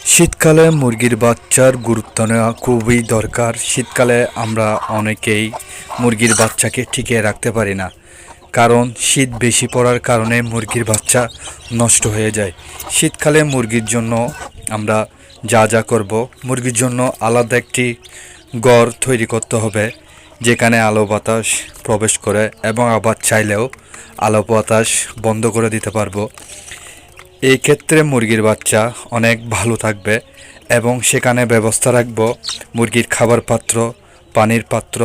শীতকালে মুরগির বাচ্চার গুরুত্ব নেওয়া খুবই দরকার। শীতকালে আমরা অনেকেই মুরগির বাচ্চাকে টিকিয়ে রাখতে পারি না, কারণ শীত বেশি পড়ার কারণে মুরগির বাচ্চা নষ্ট হয়ে যায়। শীতকালে মুরগির জন্য আমরা যা যা করব, মুরগির জন্য আলাদা একটি ঘর তৈরি করতে হবে, যেখানে আলো বাতাস প্রবেশ করে, এবং আবার চাইলেও আলো বাতাস বন্ধ করে দিতে পারবো। এই ক্ষেত্রে মুরগির বাচ্চা অনেক ভালো থাকবে। এবং সেখানে ব্যবস্থা রাখব মুরগির খাবার পাত্র, পানির পাত্র।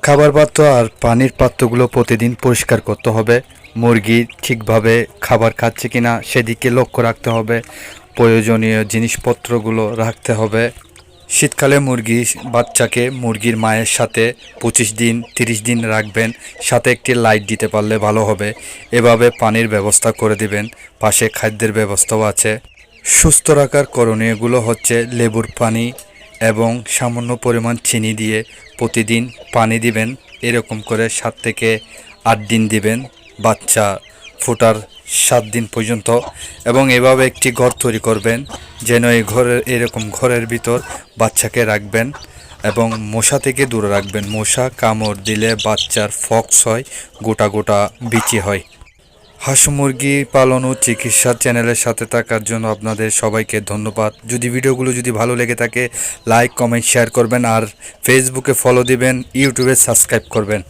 খাবার পাত্র আর পানির পাত্রগুলো প্রতিদিন পরিষ্কার করতে হবে। মুরগি ঠিকভাবে খাবার খাচ্ছে কিনা সেদিকে লক্ষ্য রাখতে হবে। প্রয়োজনীয় জিনিসপত্রগুলো রাখতে হবে। শীতকালে মুরগির বাচ্চাকে মুরগির মায়ের সাথে 25 দিন 30 দিন রাখবেন। সাথে একটি লাইট দিতে পারলে ভালো হবে। এভাবে পানির ব্যবস্থা করে দিবেন। পাশে খাদ্যের ব্যবস্থাও আছে। সুস্থ রাখার করণীয়গুলো হচ্ছে লেবুর পানি এবং সামান্য পরিমাণ চিনি দিয়ে প্রতিদিন পানি দিবেন। এরকম করে 7 থেকে 8 দিন দিবেন, বাচ্চা ফোটার 7 দিন পর্যন্ত। এবং এভাবে একটি ঘর তৈরি করবেন, যেন এই ঘরের এরকম ঘরের ভিতর বাচ্চাকে রাখবেন এবং মশা থেকে দূরে রাখবেন। মশা কামড় দিলে বাচ্চার ফক্স হয়, গোটা গোটা বিচি হয়। হাঁস মুরগি পালন ও চিকিৎসা চ্যানেলের সাথে থাকার জন্য আপনাদের সবাইকে ধন্যবাদ। ভিডিওগুলো যদি ভালো লেগে থাকে, লাইক কমেন্ট শেয়ার করবেন, আর ফেসবুকে ফলো দিবেন, ইউটিউবে সাবস্ক্রাইব করবেন।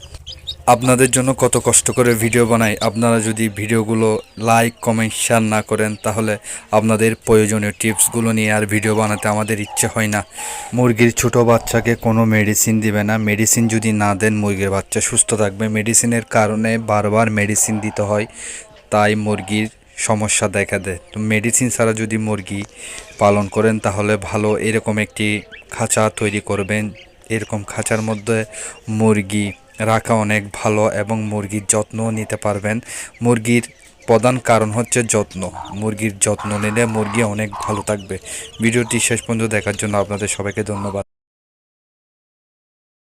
আপনাদের জন্য কত কষ্ট করে ভিডিও বানাই, আপনারা যদি ভিডিওগুলো লাইক কমেন্ট শেয়ার না করেন, তাহলে আপনাদের প্রয়োজনীয় টিপসগুলো নিয়ে আর ভিডিও বানাতে আমাদের ইচ্ছে হয় না। মুরগির ছোট বাচ্চাকে কোনো মেডিসিন দিবে না। মেডিসিন যদি না দেন মুরগির বাচ্চা সুস্থ থাকবে। মেডিসিনের কারণে বারবার মেডিসিন দিতে হয়, তাই মুরগির সমস্যা দেখা দেয়। তো মেডিসিন ছাড়া যদি মুরগি পালন করেন তাহলে ভালো। এরকম একটি খাঁচা তৈরি করবেন। এরকম খাঁচার মধ্যে মুরগি রাখা অনেক ভালো, এবং মুরগির যত্নও নিতে পারবেন। মুরগির প্রধান কারণ হচ্ছে যত্ন। মুরগির যত্ন নিলে মুরগি অনেক ভালো থাকবে। ভিডিওটি শেষ পর্যন্ত দেখার জন্য আপনাদের সবাইকে ধন্যবাদ।